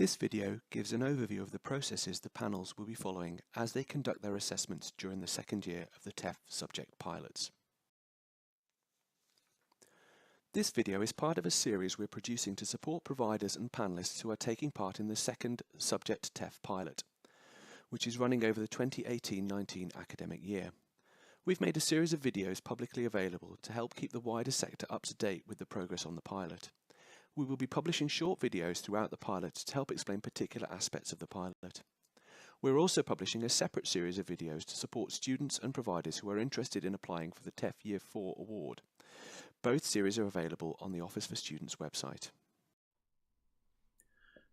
This video gives an overview of the processes the panels will be following as they conduct their assessments during the second year of the TEF subject pilots. This video is part of a series we're producing to support providers and panellists who are taking part in the second subject TEF pilot, which is running over the 2018-19 academic year. We've made a series of videos publicly available to help keep the wider sector up to date with the progress on the pilot. We will be publishing short videos throughout the pilot to help explain particular aspects of the pilot. We're also publishing a separate series of videos to support students and providers who are interested in applying for the TEF Year 4 award. Both series are available on the Office for Students website.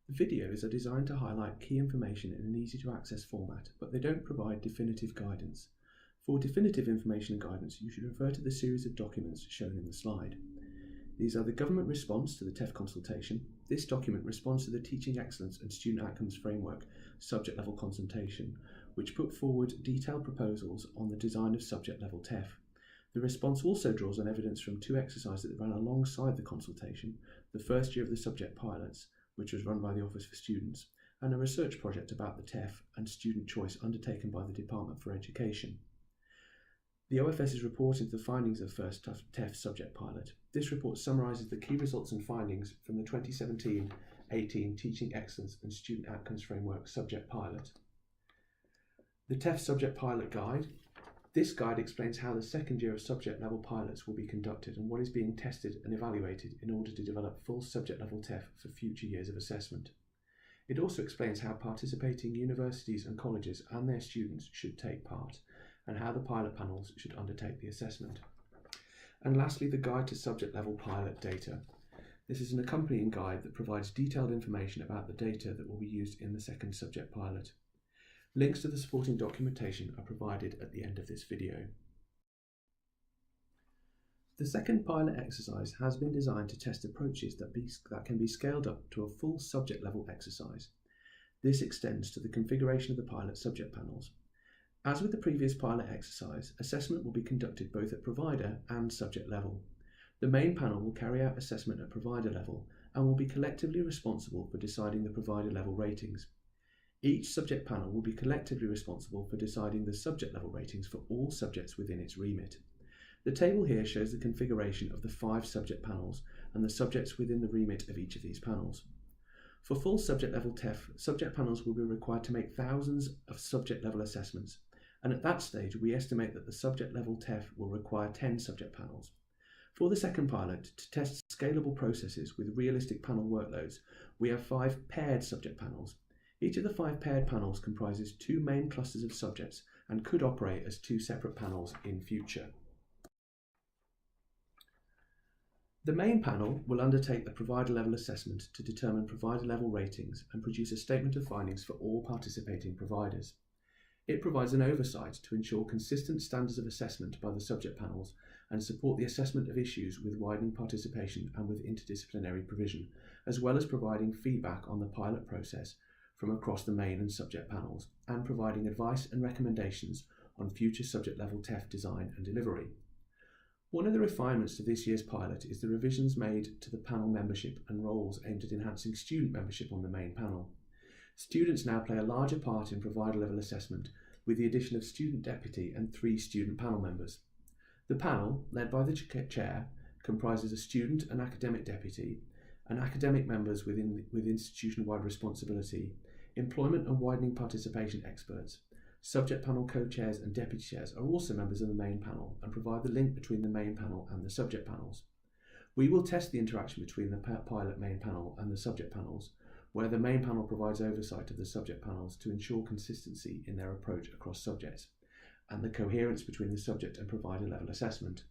The videos are designed to highlight key information in an easy-to-access format, but they don't provide definitive guidance. For definitive information and guidance, you should refer to the series of documents shown in the slide. These are the government response to the TEF consultation. This document responds to the Teaching Excellence and Student Outcomes Framework subject level consultation, which put forward detailed proposals on the design of subject level TEF. The response also draws on evidence from two exercises that ran alongside the consultation, the first year of the subject pilots, which was run by the Office for Students, and a research project about the TEF and student choice undertaken by the Department for Education. The OFS is reporting the findings of the first TEF subject pilot. This report summarises the key results and findings from the 2017-18 Teaching Excellence and Student Outcomes Framework subject pilot. The TEF subject pilot guide. This guide explains how the second year of subject level pilots will be conducted and what is being tested and evaluated in order to develop full subject level TEF for future years of assessment. It also explains how participating universities and colleges and their students should take part, and how the pilot panels should undertake the assessment. And lastly, the guide to subject level pilot data. This is an accompanying guide that provides detailed information about the data that will be used in the second subject pilot. Links to the supporting documentation are provided at the end of this video. The second pilot exercise has been designed to test approaches that can be scaled up to a full subject level exercise. This extends to the configuration of the pilot subject panels. As with the previous pilot exercise, assessment will be conducted both at provider and subject level. The main panel will carry out assessment at provider level and will be collectively responsible for deciding the provider level ratings. Each subject panel will be collectively responsible for deciding the subject level ratings for all subjects within its remit. The table here shows the configuration of the 5 subject panels and the subjects within the remit of each of these panels. For full subject level TEF, subject panels will be required to make thousands of subject level assessments, and at that stage we estimate that the subject level TEF will require 10 subject panels. For the second pilot, to test scalable processes with realistic panel workloads, we have 5 paired subject panels. Each of the 5 paired panels comprises 2 main clusters of subjects and could operate as 2 separate panels in future. The main panel will undertake the provider level assessment to determine provider level ratings and produce a statement of findings for all participating providers. It provides an oversight to ensure consistent standards of assessment by the subject panels and support the assessment of issues with widening participation and with interdisciplinary provision, as well as providing feedback on the pilot process from across the main and subject panels, and providing advice and recommendations on future subject level TEF design and delivery. One of the refinements to this year's pilot is the revisions made to the panel membership and roles aimed at enhancing student membership on the main panel. Students now play a larger part in provider level assessment with the addition of student deputy and 3 student panel members. The panel, led by the chair, comprises a student and academic deputy, and academic members with institution-wide responsibility, employment and widening participation experts. Subject panel co-chairs and deputy chairs are also members of the main panel and provide the link between the main panel and the subject panels. We will test the interaction between the pilot main panel and the subject panels, where the main panel provides oversight of the subject panels to ensure consistency in their approach across subjects, and the coherence between the subject and provider level assessment.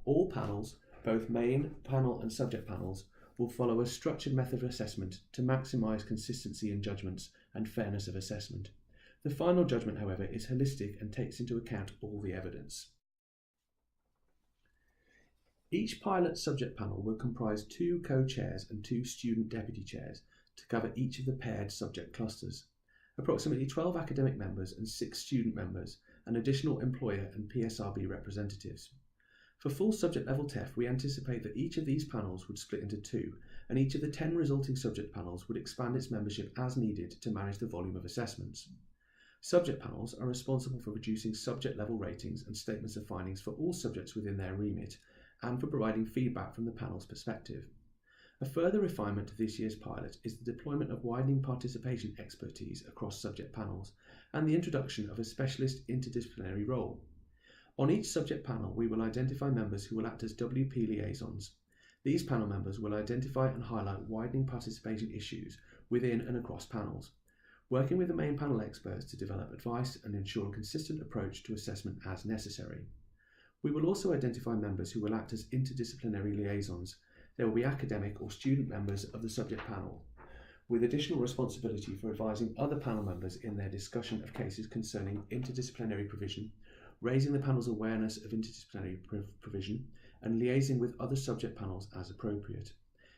All panels, both main panel and subject panels, will follow a structured method of assessment to maximise consistency in judgments and fairness of assessment. The final judgment, however, is holistic and takes into account all the evidence. Each pilot subject panel will comprise 2 co-chairs and 2 student deputy chairs to cover each of the paired subject clusters, approximately 12 academic members and 6 student members, and additional employer and PSRB representatives. For full subject level TEF, we anticipate that each of these panels would split into 2, and each of the 10 resulting subject panels would expand its membership as needed to manage the volume of assessments. Subject panels are responsible for producing subject-level ratings and statements of findings for all subjects within their remit, and for providing feedback from the panel's perspective. A further refinement to this year's pilot is the deployment of widening participation expertise across subject panels, and the introduction of a specialist interdisciplinary role. On each subject panel, we will identify members who will act as WP liaisons. These panel members will identify and highlight widening participation issues within and across panels, working with the main panel experts to develop advice and ensure a consistent approach to assessment as necessary. We will also identify members who will act as interdisciplinary liaisons. There will be academic or student members of the subject panel, with additional responsibility for advising other panel members in their discussion of cases concerning interdisciplinary provision, raising the panel's awareness of interdisciplinary provision, and liaising with other subject panels as appropriate.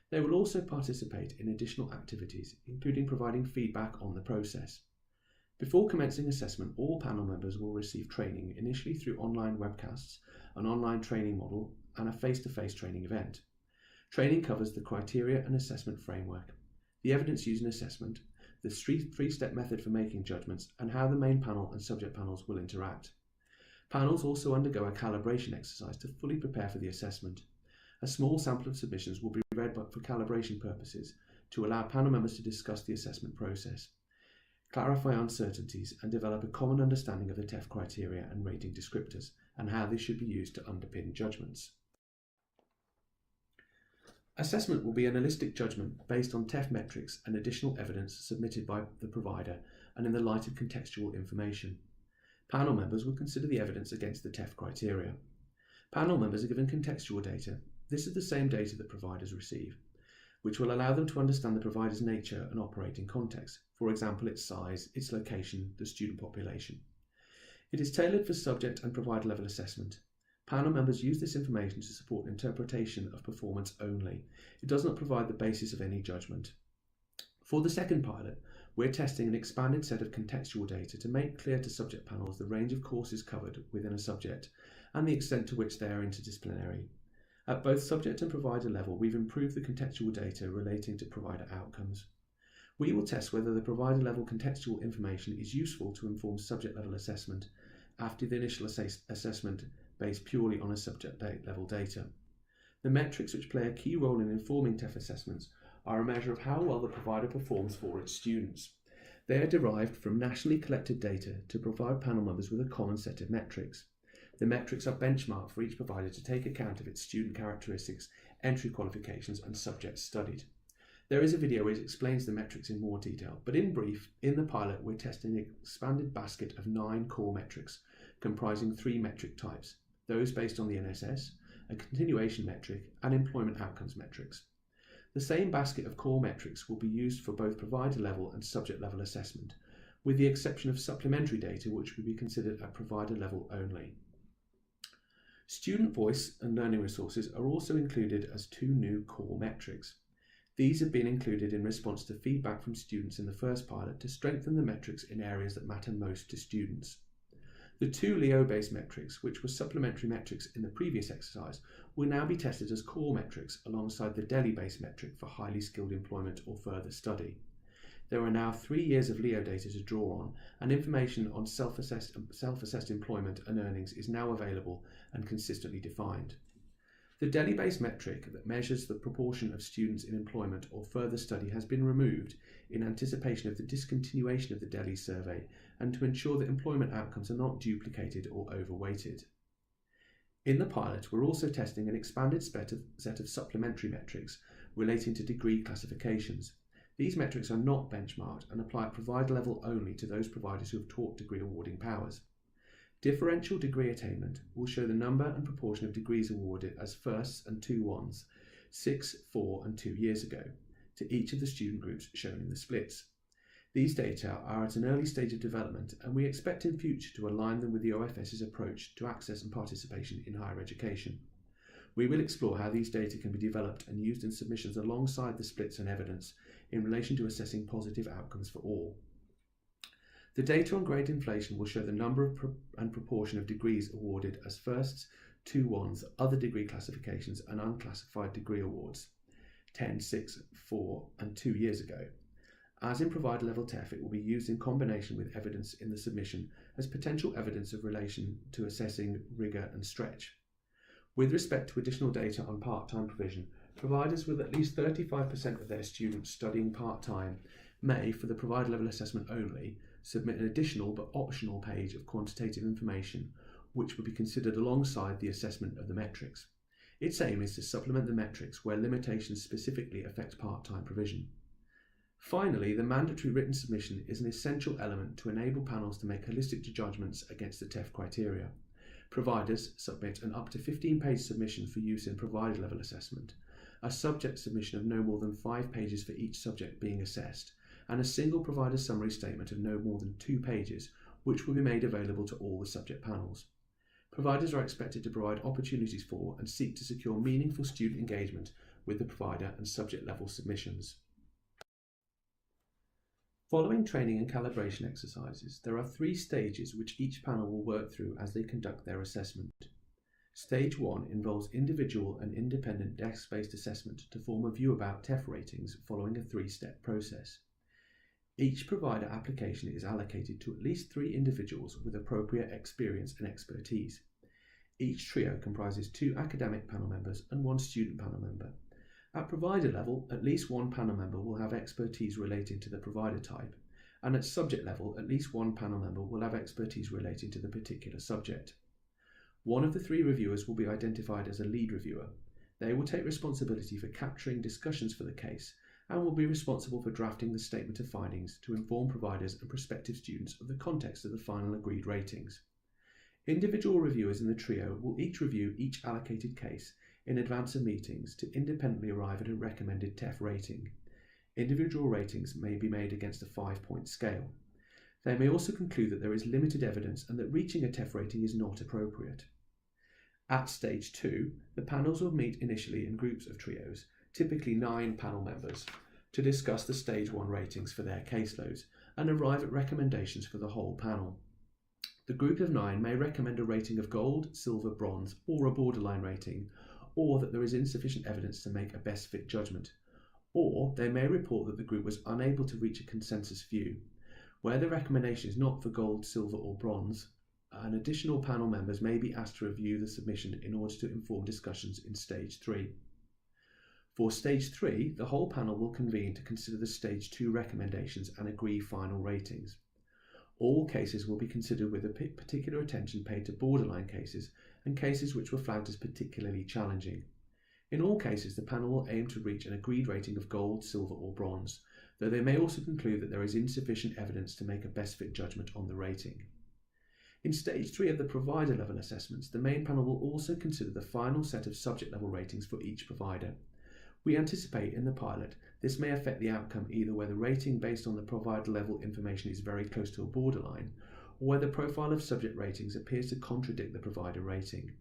They will also participate in additional activities, including providing feedback on the process. Before commencing assessment, all panel members will receive training, initially through online webcasts, an online training model, and a face-to-face training event. Training covers the criteria and assessment framework, the evidence used in assessment, the three-step method for making judgments, and how the main panel and subject panels will interact. Panels also undergo a calibration exercise to fully prepare for the assessment. A small sample of submissions will be read for calibration purposes to allow panel members to discuss the assessment process, clarify uncertainties, and develop a common understanding of the TEF criteria and rating descriptors, and how they should be used to underpin judgments. Assessment will be an holistic judgment based on TEF metrics and additional evidence submitted by the provider and in the light of contextual information. Panel members will consider the evidence against the TEF criteria. Panel members are given contextual data. This is the same data that providers receive, which will allow them to understand the provider's nature and operating context, for example, its size, its location, the student population. It is tailored for subject and provider level assessment. Panel members use this information to support interpretation of performance only. It does not provide the basis of any judgment. For the second pilot, we're testing an expanded set of contextual data to make clear to subject panels the range of courses covered within a subject and the extent to which they are interdisciplinary. At both subject and provider level, we've improved the contextual data relating to provider outcomes. We will test whether the provider level contextual information is useful to inform subject level assessment after the initial assessment based purely on a subject level data. The metrics which play a key role in informing TEF assessments are a measure of how well the provider performs for its students. They are derived from nationally collected data to provide panel members with a common set of metrics. The metrics are benchmarked for each provider to take account of its student characteristics, entry qualifications, and subjects studied. There is a video which explains the metrics in more detail, but in brief, in the pilot we're testing an expanded basket of 9 core metrics comprising 3 metric types, those based on the NSS, a continuation metric, and employment outcomes metrics. The same basket of core metrics will be used for both provider level and subject level assessment, with the exception of supplementary data which will be considered at provider level only. Student voice and learning resources are also included as 2 new core metrics. These have been included in response to feedback from students in the first pilot to strengthen the metrics in areas that matter most to students. The 2 Leo-based metrics, which were supplementary metrics in the previous exercise, will now be tested as core metrics alongside the Delhi-based metric for highly skilled employment or further study. There are now 3 years of Leo data to draw on, and information on self-assessed employment and earnings is now available and consistently defined. The Delhi-based metric that measures the proportion of students in employment or further study has been removed in anticipation of the discontinuation of the Delhi survey and to ensure that employment outcomes are not duplicated or overweighted. In the pilot, we're also testing an expanded set of supplementary metrics relating to degree classifications. These metrics are not benchmarked and apply at provider level only to those providers who have taught degree awarding powers. Differential degree attainment will show the number and proportion of degrees awarded as firsts and 2-1s 6, 4 and 2 years ago to each of the student groups shown in the splits. These data are at an early stage of development and we expect in future to align them with the OFS's approach to access and participation in higher education. We will explore how these data can be developed and used in submissions alongside the splits and evidence in relation to assessing positive outcomes for all. The data on grade inflation will show the number and proportion of degrees awarded as firsts, 2-1s, other degree classifications and unclassified degree awards. 10, 6, 4 and 2 years ago. As in provider level TEF, it will be used in combination with evidence in the submission as potential evidence of relation to assessing rigour and stretch. With respect to additional data on part-time provision, providers with at least 35% of their students studying part-time may, for the provider level assessment only, submit an additional but optional page of quantitative information which would be considered alongside the assessment of the metrics. Its aim is to supplement the metrics where limitations specifically affect part-time provision. Finally, the mandatory written submission is an essential element to enable panels to make holistic judgments against the TEF criteria. Providers submit an up to 15-page submission for use in provider level assessment, a subject submission of no more than 5 pages for each subject being assessed, and a single provider summary statement of no more than 2 pages, which will be made available to all the subject panels. Providers are expected to provide opportunities for and seek to secure meaningful student engagement with the provider and subject level submissions. Following training and calibration exercises, there are 3 stages which each panel will work through as they conduct their assessment. Stage 1 involves individual and independent desk-based assessment to form a view about TEF ratings following a 3-step process. Each provider application is allocated to at least 3 individuals with appropriate experience and expertise. Each trio comprises 2 academic panel members and 1 student panel member. At provider level, at least 1 panel member will have expertise relating to the provider type, and at subject level, at least 1 panel member will have expertise relating to the particular subject. One of the 3 reviewers will be identified as a lead reviewer. They will take responsibility for capturing discussions for the case and will be responsible for drafting the statement of findings to inform providers and prospective students of the context of the final agreed ratings. Individual reviewers in the trio will each review each allocated case in advance of meetings to independently arrive at a recommended TEF rating. Individual ratings may be made against a 5-point scale. They may also conclude that there is limited evidence and that reaching a TEF rating is not appropriate. At stage 2, the panels will meet initially in groups of trios, typically 9 panel members, to discuss the stage 1 ratings for their caseloads and arrive at recommendations for the whole panel. The group of 9 may recommend a rating of gold, silver, bronze, or a borderline rating, or that there is insufficient evidence to make a best fit judgment, or they may report that the group was unable to reach a consensus view. Where the recommendation is not for gold, silver, or bronze, and additional panel members may be asked to review the submission in order to inform discussions in stage 3. For stage 3, the whole panel will convene to consider the stage 2 recommendations and agree final ratings. All cases will be considered with a particular attention paid to borderline cases and cases which were flagged as particularly challenging. In all cases, the panel will aim to reach an agreed rating of gold, silver, or bronze, though they may also conclude that there is insufficient evidence to make a best fit judgment on the rating. In stage 3 of the provider level assessments, the main panel will also consider the final set of subject level ratings for each provider. We anticipate in the pilot this may affect the outcome either where the rating based on the provider level information is very close to a borderline, or where the profile of subject ratings appears to contradict the provider rating.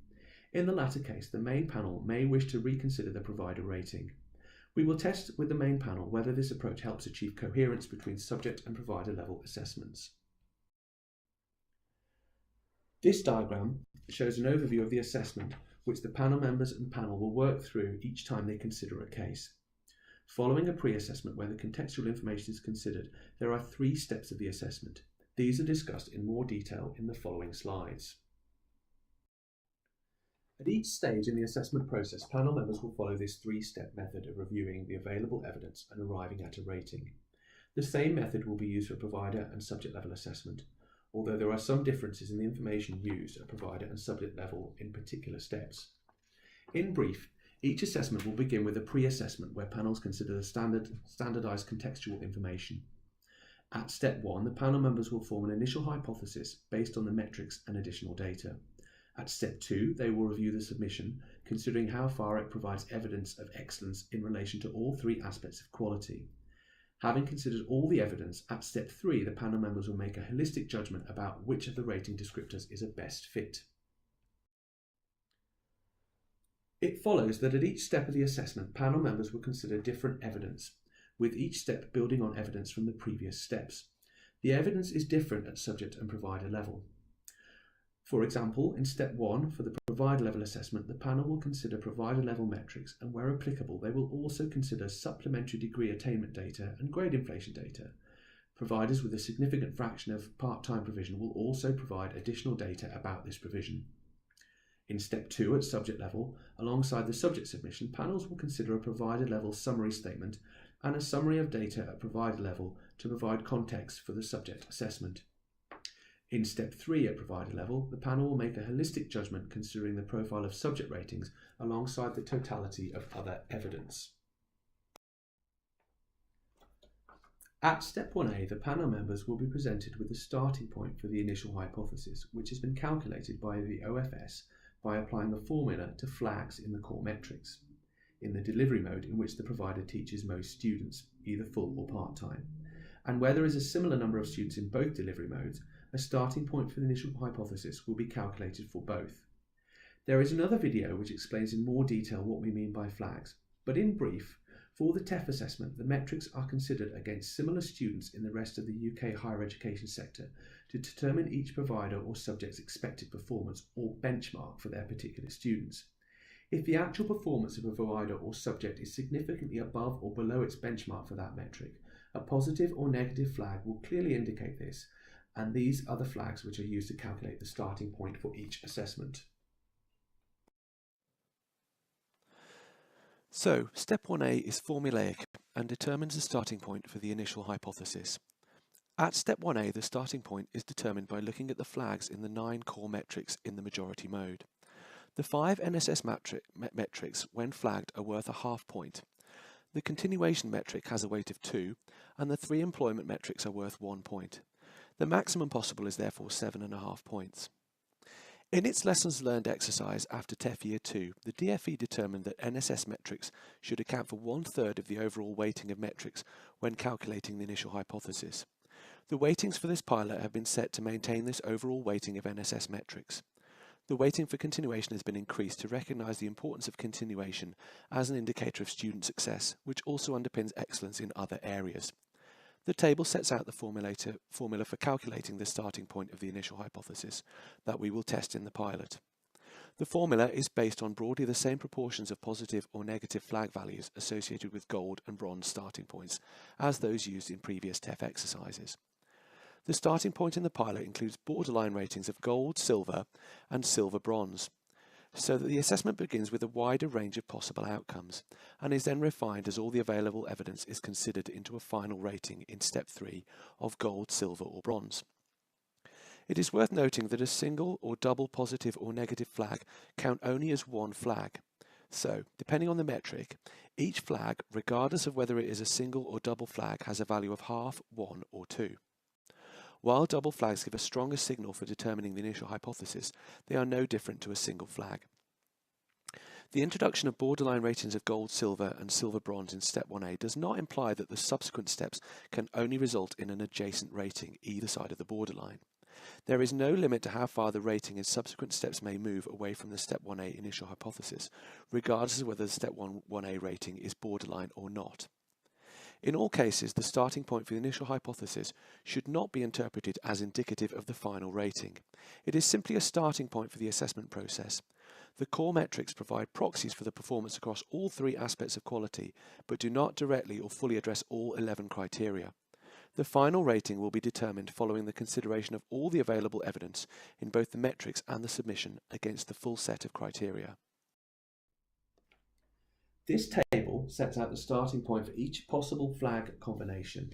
In the latter case, the main panel may wish to reconsider the provider rating. We will test with the main panel whether this approach helps achieve coherence between subject and provider level assessments. This diagram shows an overview of the assessment which the panel members and panel will work through each time they consider a case. Following a pre-assessment where the contextual information is considered, there are 3 steps of the assessment. These are discussed in more detail in the following slides. At each stage in the assessment process, panel members will follow this 3-step method of reviewing the available evidence and arriving at a rating. The same method will be used for provider and subject level assessment, although there are some differences in the information used at provider and subject level in particular steps. In brief, each assessment will begin with a pre-assessment where panels consider the standardised contextual information. At step 1, the panel members will form an initial hypothesis based on the metrics and additional data. At step 2, they will review the submission, considering how far it provides evidence of excellence in relation to all 3 aspects of quality. Having considered all the evidence, at step 3, the panel members will make a holistic judgment about which of the rating descriptors is a best fit. It follows that at each step of the assessment, panel members will consider different evidence, with each step building on evidence from the previous steps. The evidence is different at subject and provider level. For example, in step 1 for the provider level assessment, the panel will consider provider level metrics, and where applicable, they will also consider supplementary degree attainment data and grade inflation data. Providers with a significant fraction of part-time provision will also provide additional data about this provision. In step 2 at subject level, alongside the subject submission, panels will consider a provider level summary statement and a summary of data at provider level to provide context for the subject assessment. In step 3 at provider level, the panel will make a holistic judgment considering the profile of subject ratings alongside the totality of other evidence. At step 1A, the panel members will be presented with the starting point for the initial hypothesis, which has been calculated by the OFS by applying a formula to flags in the core metrics, in the delivery mode in which the provider teaches most students, either full or part-time. And where there is a similar number of students in both delivery modes, a starting point for the initial hypothesis will be calculated for both. There is another video which explains in more detail what we mean by flags, but in brief, for the TEF assessment, the metrics are considered against similar students in the rest of the UK higher education sector to determine each provider or subject's expected performance or benchmark for their particular students. If the actual performance of a provider or subject is significantly above or below its benchmark for that metric, a positive or negative flag will clearly indicate this, and these are the flags which are used to calculate the starting point for each assessment. So, step 1A is formulaic and determines the starting point for the initial hypothesis. At step 1A, the starting point is determined by looking at the flags in the 9 core metrics in the majority mode. The 5 NSS metrics, when flagged, are worth a half point. The continuation metric has a weight of 2, and the 3 employment metrics are worth 1 point. The maximum possible is therefore 7.5 points. In its lessons learned exercise after TEF Year 2, the DFE determined that NSS metrics should account for 1/3 of the overall weighting of metrics when calculating the initial hypothesis. The weightings for this pilot have been set to maintain this overall weighting of NSS metrics. The weighting for continuation has been increased to recognise the importance of continuation as an indicator of student success, which also underpins excellence in other areas. The table sets out the formula for calculating the starting point of the initial hypothesis that we will test in the pilot. The formula is based on broadly the same proportions of positive or negative flag values associated with gold and bronze starting points as those used in previous TEF exercises. The starting point in the pilot includes borderline ratings of gold, silver, and silver bronze, so that the assessment begins with a wider range of possible outcomes and is then refined as all the available evidence is considered into a final rating in step 3 of gold, silver or bronze. It is worth noting that a single or double positive or negative flag count only as one flag. So, depending on the metric, each flag, regardless of whether it is a single or double flag, has a value of half, 1 or 2. While double flags give a stronger signal for determining the initial hypothesis, they are no different to a single flag. The introduction of borderline ratings of gold, silver and silver bronze in step 1A does not imply that the subsequent steps can only result in an adjacent rating either side of the borderline. There is no limit to how far the rating in subsequent steps may move away from the step 1A initial hypothesis, regardless of whether the step 1A rating is borderline or not. In all cases, the starting point for the initial hypothesis should not be interpreted as indicative of the final rating. It is simply a starting point for the assessment process. The core metrics provide proxies for the performance across all 3 aspects of quality, but do not directly or fully address all 11 criteria. The final rating will be determined following the consideration of all the available evidence in both the metrics and the submission against the full set of criteria. This table sets out the starting point for each possible flag combination.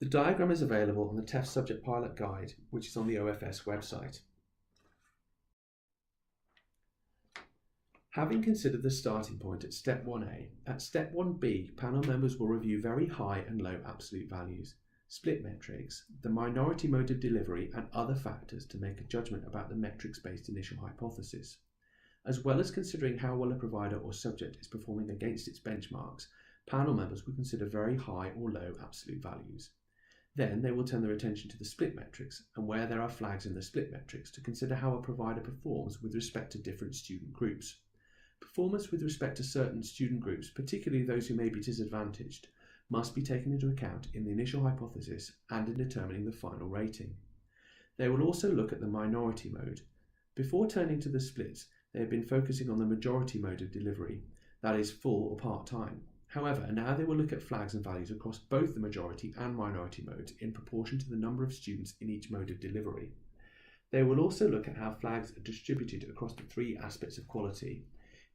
The diagram is available on the TEF Subject Pilot Guide, which is on the OFS website. Having considered the starting point at step 1A, at step 1B, panel members will review very high and low absolute values, split metrics, the minority mode of delivery and other factors to make a judgment about the metrics-based initial hypothesis. As well as considering how well a provider or subject is performing against its benchmarks, panel members will consider very high or low absolute values. Then they will turn their attention to the split metrics and where there are flags in the split metrics to consider how a provider performs with respect to different student groups. Performance with respect to certain student groups, particularly those who may be disadvantaged, must be taken into account in the initial hypothesis and in determining the final rating. They will also look at the minority mode, Before turning to the splits, they have been focusing on the majority mode of delivery, that is, full or part-time. However, now they will look at flags and values across both the majority and minority modes in proportion to the number of students in each mode of delivery. They will also look at how flags are distributed across the three aspects of quality: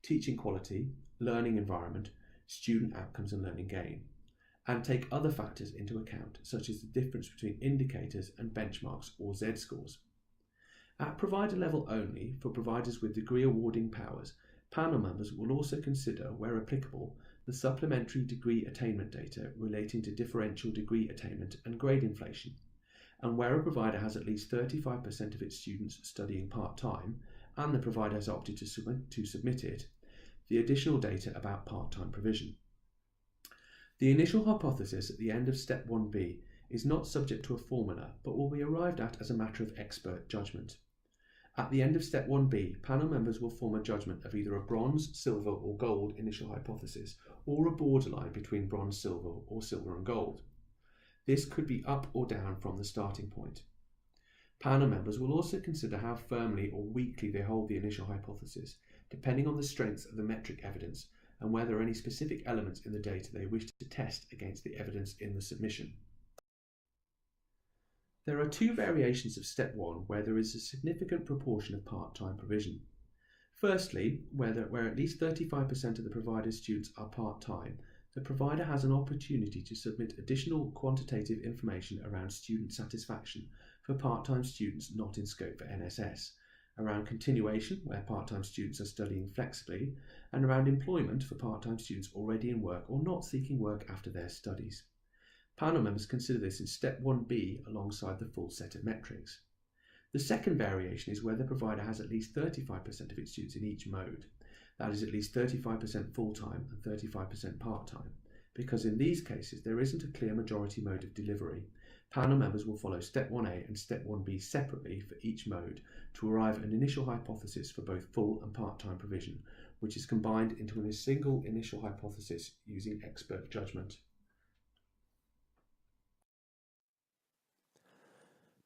teaching quality, learning environment, student outcomes and learning gain, and take other factors into account, such as the difference between indicators and benchmarks or Z-scores. At provider level only, for providers with degree awarding powers, panel members will also consider, where applicable, the supplementary degree attainment data relating to differential degree attainment and grade inflation, and where a provider has at least 35% of its students studying part-time, and the provider has opted to submit it, the additional data about part-time provision. The initial hypothesis at the end of Step 1b is not subject to a formula, but will be arrived at as a matter of expert judgment. At the end of Step 1b, panel members will form a judgment of either a bronze, silver or gold initial hypothesis, or a borderline between bronze, silver or silver and gold. This could be up or down from the starting point. Panel members will also consider how firmly or weakly they hold the initial hypothesis, depending on the strength of the metric evidence and whether there are any specific elements in the data they wish to test against the evidence in the submission. There are two variations of Step 1 where there is a significant proportion of part-time provision. Firstly, where at least 35% of the provider's students are part-time, the provider has an opportunity to submit additional quantitative information around student satisfaction for part-time students not in scope for NSS, around continuation where part-time students are studying flexibly, and around employment for part-time students already in work or not seeking work after their studies. Panel members consider this in Step 1b alongside the full set of metrics. The second variation is where the provider has at least 35% of its students in each mode, that is at least 35% full-time and 35% part-time. Because in these cases there isn't a clear majority mode of delivery, panel members will follow Step 1a and Step 1b separately for each mode to arrive at an initial hypothesis for both full and part-time provision, which is combined into a single initial hypothesis using expert judgment.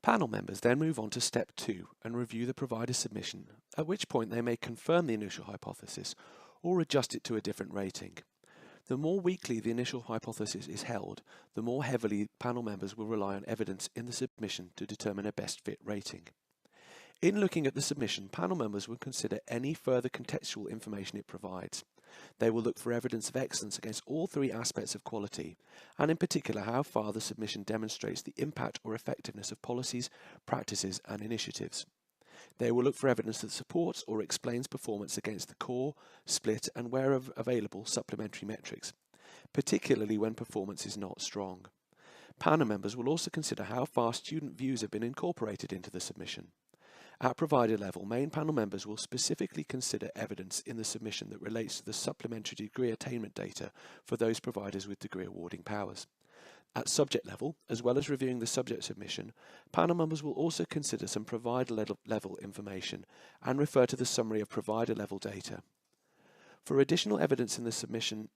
Panel members then move on to Step 2 and review the provider's submission, at which point they may confirm the initial hypothesis or adjust it to a different rating. The more weakly the initial hypothesis is held, the more heavily panel members will rely on evidence in the submission to determine a best fit rating. In looking at the submission, panel members will consider any further contextual information it provides. They will look for evidence of excellence against all three aspects of quality, and in particular how far the submission demonstrates the impact or effectiveness of policies, practices and initiatives. They will look for evidence that supports or explains performance against the core, split and where available supplementary metrics, particularly when performance is not strong. Panel members will also consider how far student views have been incorporated into the submission. At provider level, main panel members will specifically consider evidence in the submission that relates to the supplementary degree attainment data for those providers with degree awarding powers. At subject level, as well as reviewing the subject submission, panel members will also consider some provider level information and refer to the summary of provider level data. For additional evidence in the submission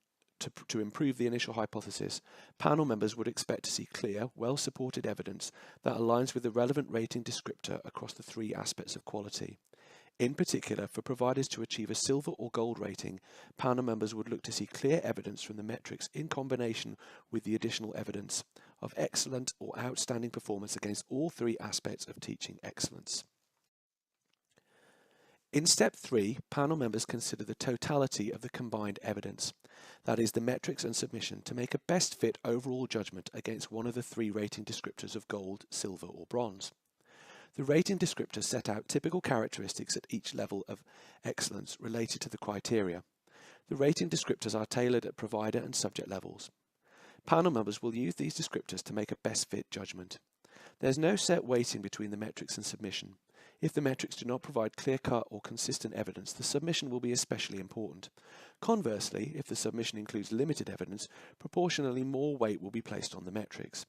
to improve the initial hypothesis, panel members would expect to see clear, well-supported evidence that aligns with the relevant rating descriptor across the three aspects of quality. In particular, for providers to achieve a silver or gold rating, panel members would look to see clear evidence from the metrics in combination with the additional evidence of excellent or outstanding performance against all three aspects of teaching excellence. In Step 3, panel members consider the totality of the combined evidence, that is, the metrics and submission, to make a best fit overall judgment against one of the three rating descriptors of gold, silver or bronze. The rating descriptors set out typical characteristics at each level of excellence related to the criteria. The rating descriptors are tailored at provider and subject levels. Panel members will use these descriptors to make a best fit judgment. There is no set weighting between the metrics and submission. If the metrics do not provide clear-cut or consistent evidence, the submission will be especially important. Conversely, if the submission includes limited evidence, proportionally more weight will be placed on the metrics.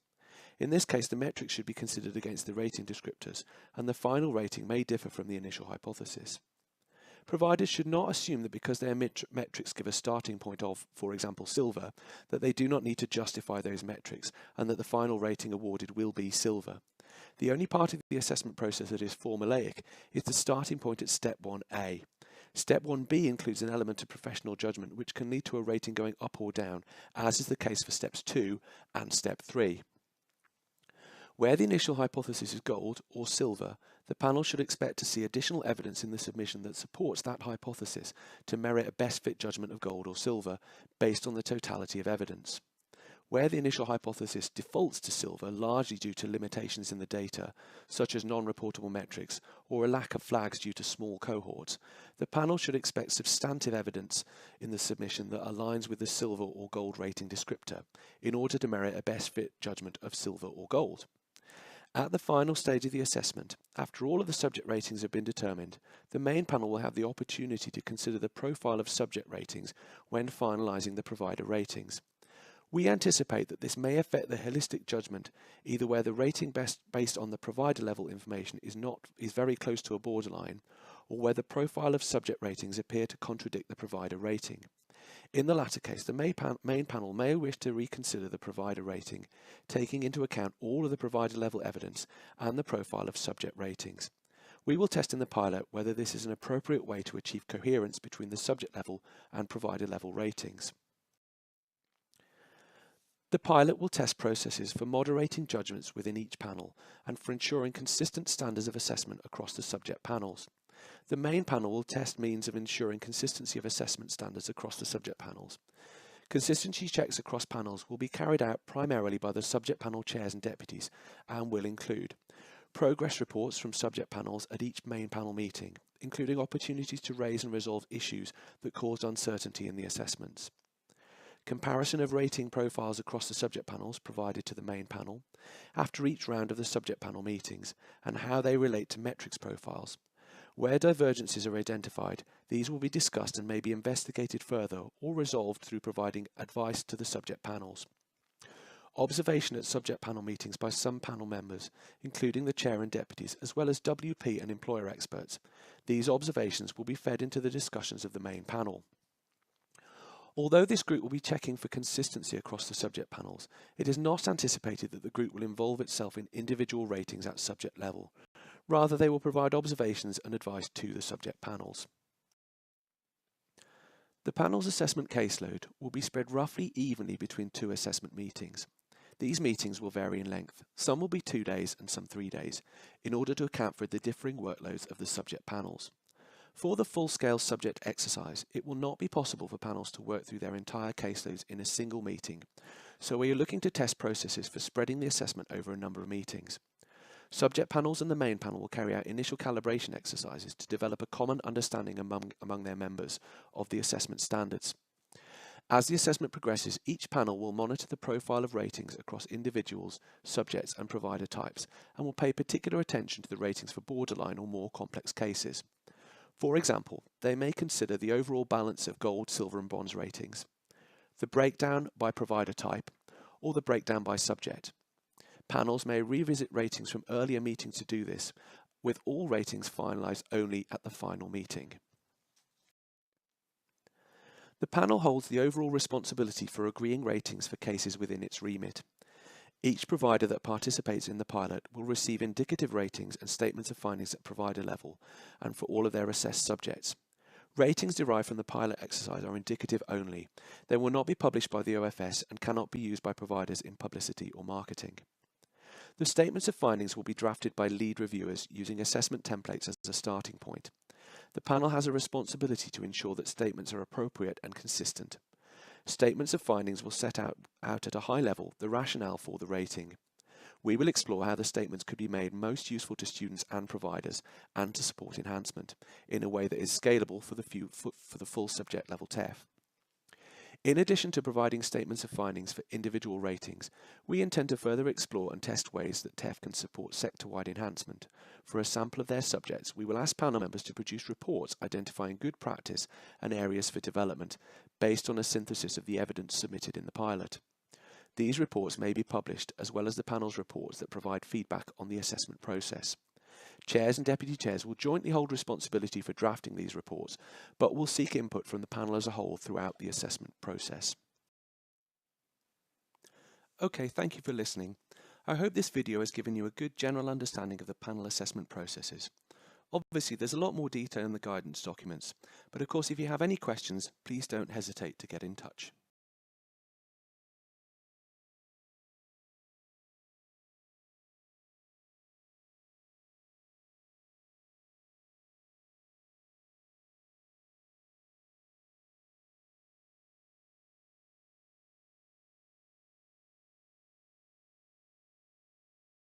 In this case, the metrics should be considered against the rating descriptors, and the final rating may differ from the initial hypothesis. Providers should not assume that because their metrics give a starting point of, for example, silver, that they do not need to justify those metrics and that the final rating awarded will be silver. The only part of the assessment process that is formulaic is the starting point at Step 1A. Step 1B includes an element of professional judgment which can lead to a rating going up or down, as is the case for Steps 2 and Step 3. Where the initial hypothesis is gold or silver, the panel should expect to see additional evidence in the submission that supports that hypothesis to merit a best fit judgment of gold or silver based on the totality of evidence. Where the initial hypothesis defaults to silver largely due to limitations in the data, such as non-reportable metrics or a lack of flags due to small cohorts, the panel should expect substantive evidence in the submission that aligns with the silver or gold rating descriptor in order to merit a best fit judgment of silver or gold. At the final stage of the assessment, after all of the subject ratings have been determined, the main panel will have the opportunity to consider the profile of subject ratings when finalising the provider ratings. We anticipate that this may affect the holistic judgment, either where the rating based on the provider level information is very close to a borderline, or where the profile of subject ratings appear to contradict the provider rating. In the latter case, the main panel may wish to reconsider the provider rating, taking into account all of the provider level evidence and the profile of subject ratings. We will test in the pilot whether this is an appropriate way to achieve coherence between the subject level and provider level ratings. The pilot will test processes for moderating judgments within each panel and for ensuring consistent standards of assessment across the subject panels. The main panel will test means of ensuring consistency of assessment standards across the subject panels. Consistency checks across panels will be carried out primarily by the subject panel chairs and deputies and will include progress reports from subject panels at each main panel meeting, including opportunities to raise and resolve issues that caused uncertainty in the assessments. Comparison of rating profiles across the subject panels provided to the main panel after each round of the subject panel meetings and how they relate to metrics profiles. Where divergences are identified, these will be discussed and may be investigated further or resolved through providing advice to the subject panels. Observation at subject panel meetings by some panel members, including the chair and deputies, as well as WP and employer experts. These observations will be fed into the discussions of the main panel. Although this group will be checking for consistency across the subject panels, it is not anticipated that the group will involve itself in individual ratings at subject level. Rather, they will provide observations and advice to the subject panels. The panel's assessment caseload will be spread roughly evenly between 2 assessment meetings. These meetings will vary in length. Some will be 2 days and some 3 days, in order to account for the differing workloads of the subject panels. For the full-scale subject exercise, it will not be possible for panels to work through their entire caseloads in a single meeting, so we are looking to test processes for spreading the assessment over a number of meetings. Subject panels and the main panel will carry out initial calibration exercises to develop a common understanding among their members of the assessment standards. As the assessment progresses, each panel will monitor the profile of ratings across individuals, subjects and provider types, and will pay particular attention to the ratings for borderline or more complex cases. For example, they may consider the overall balance of gold, silver and bronze ratings, the breakdown by provider type, or the breakdown by subject. Panels may revisit ratings from earlier meetings to do this, with all ratings finalised only at the final meeting. The panel holds the overall responsibility for agreeing ratings for cases within its remit. Each provider that participates in the pilot will receive indicative ratings and statements of findings at provider level and for all of their assessed subjects. Ratings derived from the pilot exercise are indicative only. They will not be published by the OFS and cannot be used by providers in publicity or marketing. The statements of findings will be drafted by lead reviewers using assessment templates as a starting point. The panel has a responsibility to ensure that statements are appropriate and consistent. Statements of findings will set out at a high level the rationale for the rating. We will explore how the statements could be made most useful to students and providers and to support enhancement in a way that is scalable for the full subject level TEF. In addition to providing statements of findings for individual ratings, we intend to further explore and test ways that TEF can support sector-wide enhancement. For a sample of their subjects, we will ask panel members to produce reports identifying good practice and areas for development based on a synthesis of the evidence submitted in the pilot. These reports may be published, as well as the panel's reports that provide feedback on the assessment process. Chairs and deputy chairs will jointly hold responsibility for drafting these reports, but will seek input from the panel as a whole throughout the assessment process. Okay, thank you for listening. I hope this video has given you a good general understanding of the panel assessment processes. Obviously, there's a lot more detail in the guidance documents, but of course if you have any questions, please don't hesitate to get in touch.